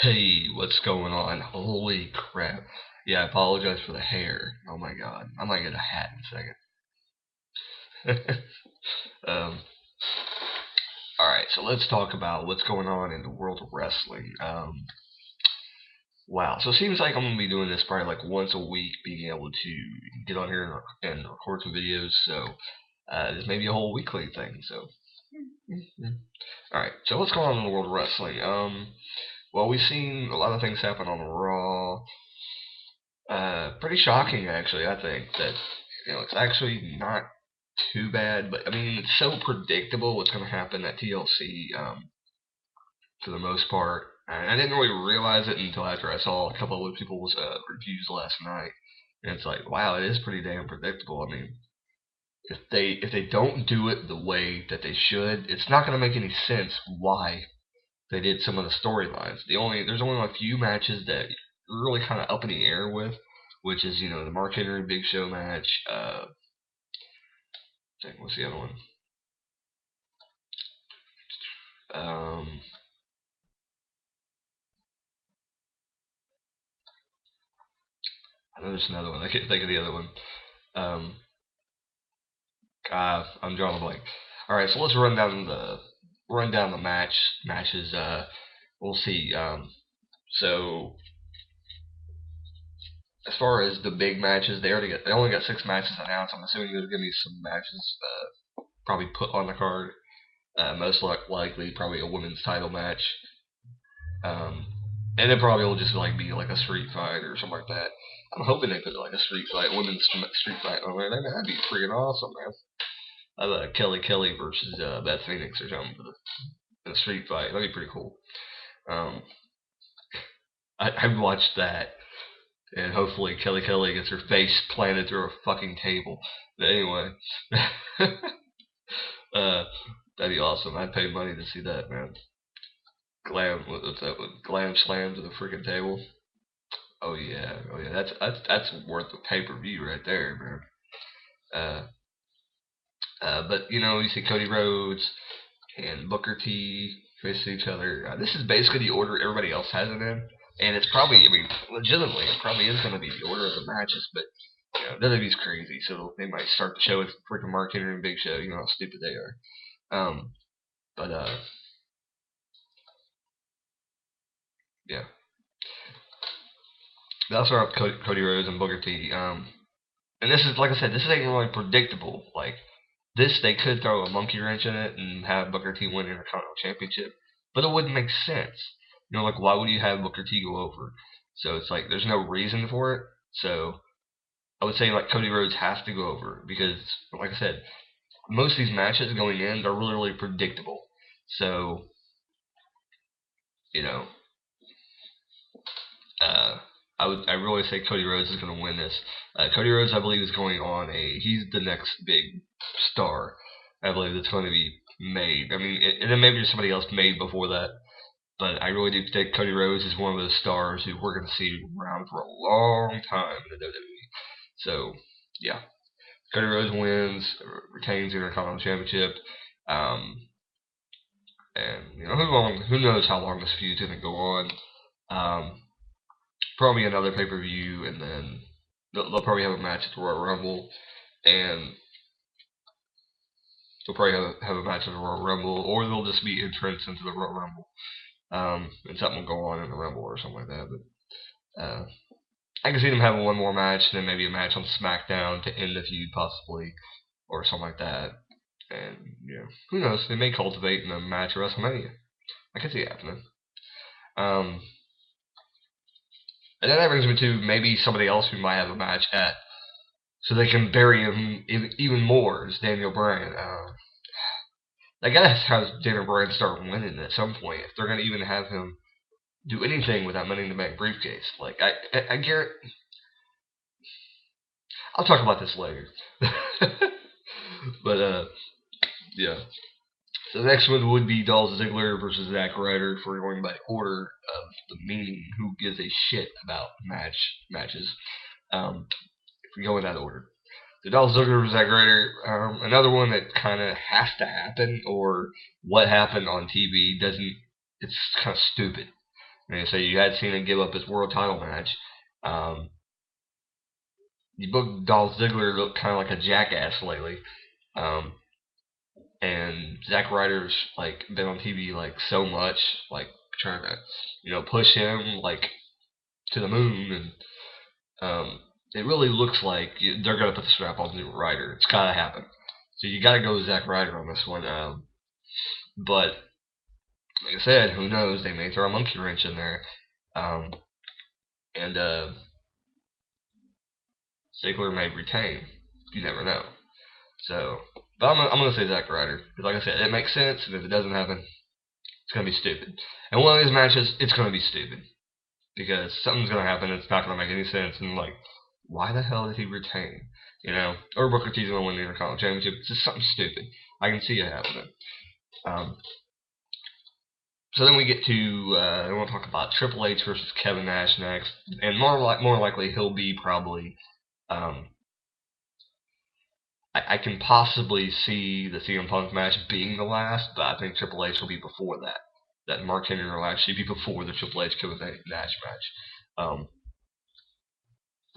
Hey, what's going on? Holy crap. Yeah, I apologize for the hair. Oh my god. I might get a hat in a second. um, alright, so let's talk about what's going on in the world of wrestling. Wow. So it seems like I'm going to be doing this probably like once a week, being able to get on here and record some videos. So this may be a whole weekly thing. So, alright, so what's going on in the world of wrestling? Well, we've seen a lot of things happen on Raw. Pretty shocking, actually. I think that it's actually not too bad, but I mean it's so predictable what's going to happen at TLC. For the most part, and I didn't really realize it until after I saw a couple of other people's reviews last night, and it's like, wow, it is pretty damn predictable. I mean, if they don't do it the way that they should, it's not going to make any sense why they did some of the storylines. There's only a few matches that you're really kind of up in the air with, which is the Mark Henry Big Show match. What's the other one? Um, I know there's another one. I can't think of the other one. Um, I'm drawing a blank. All right, so let's run down the matches. We'll see. So as far as the big matches, they only got 6 matches announced. I'm assuming there's gonna be some matches probably put on the card. Most likely, probably a women's title match. Um, and it probably will just like be like a street fight or something like that. I'm hoping they put like a street fight, women's street fight on there. That'd be freaking awesome, man. I have Kelly versus Beth Phoenix or something in a street fight. That'd be pretty cool. Um, I'd watch that, and hopefully Kelly gets her face planted through a fucking table. But anyway, uh, that'd be awesome. I'd pay money to see that, man. What's that? Glam slam to the freaking table. Oh yeah. That's worth the pay per view right there, man. Uh, but you see Cody Rhodes and Booker T face each other. This is basically the order everybody else has it in, and it's probably, I mean, legitimately, it probably is going to be the order of the matches. But WWE's crazy, so they might start the show with freaking Mark Henry and Big Show. You know how stupid they are. Um, but yeah, that's where Cody Rhodes and Booker T. And this is, like I said, this ain't really predictable. Like this, they could throw a monkey wrench in it and have Booker T win the Intercontinental Championship, but it wouldn't make sense. Like why would you have Booker T go over? So it's like there's no reason for it. So I would say like Cody Rhodes has to go over because, like I said, most of these matches going in they're really predictable. So you know, uh, I really say Cody Rhodes is going to win this. Cody Rhodes, I believe, is going on he's the next big star. I believe that's going to be made. I mean, and then maybe there's somebody else made before that. But I really do think Cody Rhodes is one of those stars who we're going to see around for a long time in the WWE. So, yeah. Cody Rhodes wins, retains the Intercontinental Championship. Um, and, who knows how long this feud's going to go on. Um, Probably another pay per view, and then they'll probably have a match at the Royal Rumble, and they'll probably have a match at the Royal Rumble, or they'll just be entrants into the Royal Rumble. And something will go on in the Rumble or something like that. But I can see them having one more match, and then maybe a match on SmackDown to end the feud, possibly, or something like that. And who knows? They may cultivate in a match at WrestleMania. I can see it happening. And then that brings me to maybe somebody else who might have a match at, so they can bury him even more, is Daniel Bryan. They gotta have Daniel Bryan start winning at some point if they're gonna even have him do anything with that Money in the Bank briefcase. Like I guarantee. I'll talk about this later. But yeah. So the next one would be Dolph Ziggler versus Zack Ryder for going by order of the meaning. Who gives a shit about matches? If we go in that order. The Dolph Ziggler versus Zack Ryder, another one that kind of has to happen, or what happened on TV doesn't. It's kind of stupid. So you had Cena give up his world title match. You booked Dolph Ziggler look kind of like a jackass lately. Um, and Zack Ryder's like been on TV like so much, like trying to push him like to the moon, and it really looks like they're gonna put the strap on to Ryder. It's gotta happen. So you gotta go with Zack Ryder on this one. But like I said, who knows? They may throw a monkey wrench in there, um, and Ziggler may retain. You never know. So, but I'm gonna say Zack Ryder because, like I said, it makes sense, and if it doesn't happen, it's gonna be stupid. And one of these matches, it's gonna be stupid because something's gonna happen. It's not gonna make any sense, and like, why the hell did he retain? Or Booker T's gonna win the Intercontinental Championship. It's just something stupid. I can see it happening. So then we get to I want to talk about Triple H versus Kevin Nash next, and more likely he'll be probably. I can possibly see the CM Punk match being the last, but I think Triple H will be before that. That Mark Henry will actually be before the Triple H Kevin Nash match. But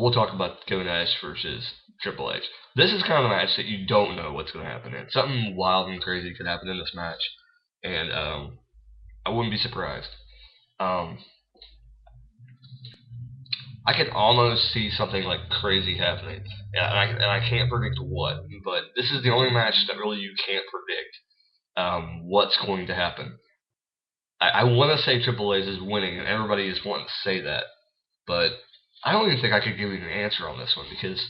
we'll talk about Kevin Nash versus Triple H. This is kind of a match that you don't know what's going to happen in. Something wild and crazy could happen in this match, and I wouldn't be surprised. I can almost see something like crazy happening, and I can't predict what. But this is the only match that really you can't predict what's going to happen. I want to say Triple H is winning, and everybody is wanting to say that, but I don't even think I could give you an answer on this one because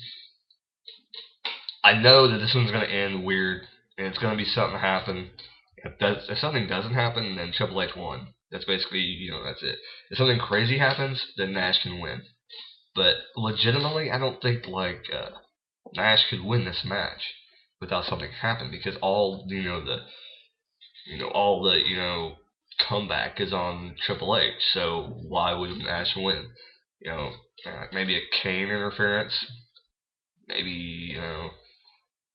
I know that this one's going to end weird, and it's going to be something happen. If something doesn't happen, then Triple H won. That's basically, that's it. If something crazy happens, then Nash can win. But legitimately, I don't think Nash could win this match without something happening because all comeback is on Triple H. So why would Nash win? Maybe a Kane interference. Maybe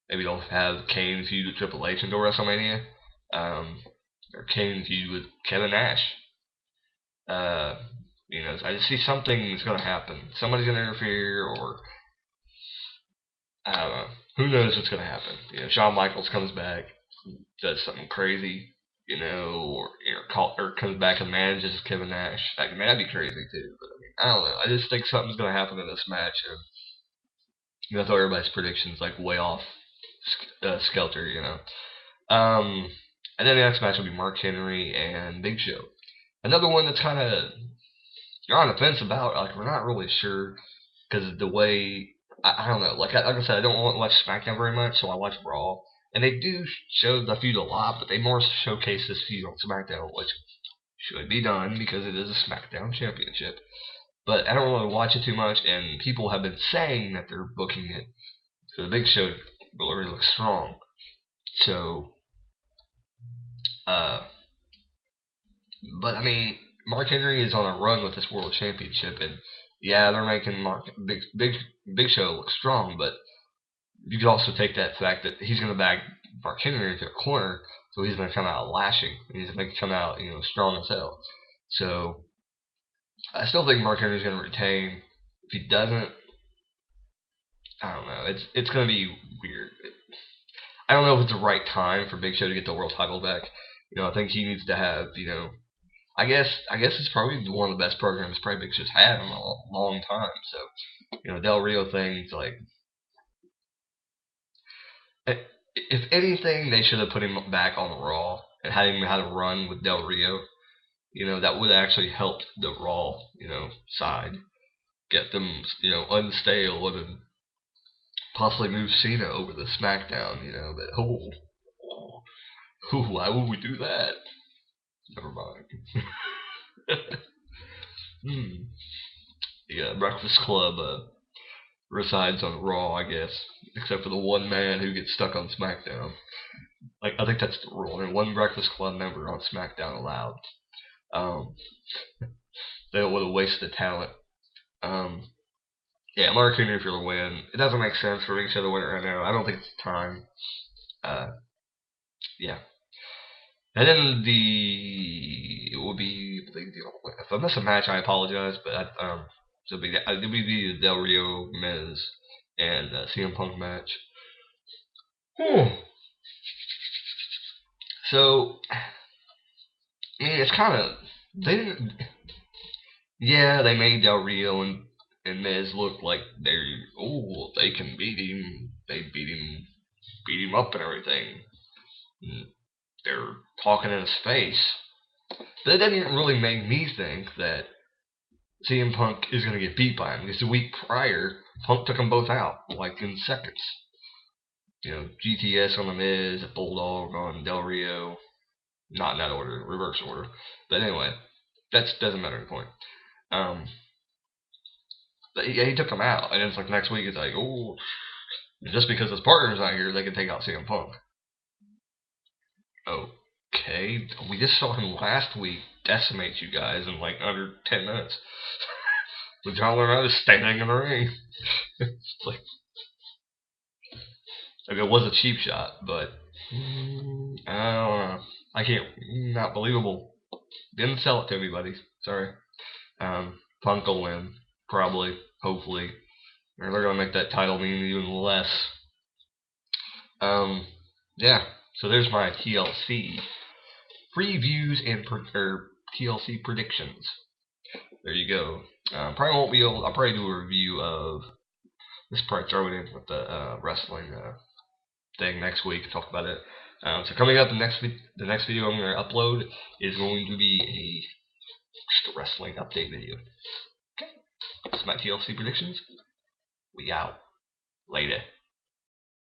maybe they'll have Kane feud with Triple H until WrestleMania, or Kane feud with Kevin Nash. I just see something's gonna happen. Somebody's gonna interfere, or I don't know. Who knows what's gonna happen? Shawn Michaels comes back, does something crazy, or comes back and manages Kevin Nash. That'd be crazy too. But I don't know. I just think something's gonna happen in this match, and throw everybody's predictions like way off skelter. And then the next match will be Mark Henry and Big Show. Another one that's kind of you're on the fence about. Like we're not really sure because the way I don't know. Like I said, I don't watch SmackDown very much, so I watch Raw, and they do show the feud a lot, but they more showcase this feud on SmackDown, which should be done because it is a SmackDown Championship. But I don't really watch it too much, and people have been saying that they're booking it so the Big Show really looks strong. So, but I mean, Mark Henry is on a run with this World Championship, and yeah, they're making Big Show look strong, but you could also take that fact that he's going to back Mark Henry into a corner, so he's going to come out lashing. He's going to come out, strong as hell. So I still think Mark Henry's going to retain. If he doesn't, I don't know. It's going to be weird. I don't know if it's the right time for Big Show to get the world title back. I think he needs to have, I guess it's probably one of the best programs probably Big Show's had in a long time. So, Del Rio things like, if anything, they should have put him back on the Raw and had him had a run with Del Rio. That would actually help the Raw, side get them, unstale and possibly move Cena over to SmackDown. But why would we do that? Never mind. The Breakfast Club resides on Raw, I guess, except for the one man who gets stuck on SmackDown. Like I think that's the rule. One Breakfast Club member on SmackDown allowed. They don't want to waste the talent. Yeah, Mark Henry for the win. It doesn't make sense for Big Show to win it right now. I don't think it's time. Yeah. And then it will be, if I miss a match, I apologize, but so it'll be the Del Rio, Miz, and CM Punk match. So, I mean, it's kind of, they didn't, yeah, they made Del Rio and Miz look like they can beat him. They beat him up and everything. And they're talking in his face. But it didn't really make me think that CM Punk is going to get beat by him. Because the week prior, Punk took them both out, like in seconds. GTS on the Miz, Bulldog on Del Rio. Not in that order, reverse order. But anyway, that doesn't matter to the point. But yeah, he took them out, and it's like next week it's like, oh, just because his partner's not here, they can take out CM Punk. Okay, we just saw him last week decimate you guys in like under 10 minutes. With John Laurinaitis standing in the ring. It's like, it was a cheap shot, but I don't know. I can't. Not believable. Didn't sell it to me, buddy. Sorry. Punk will win, probably, hopefully. Or they're gonna make that title mean even less. Yeah. So there's my TLC previews and TLC predictions. There you go. Probably won't be able. I'll probably do a review of this. Probably throw it in with the wrestling thing next week. Talk about it. So coming up, the next video I'm going to upload is going to be just a wrestling update video. Okay, that's my TLC predictions. We out. Later.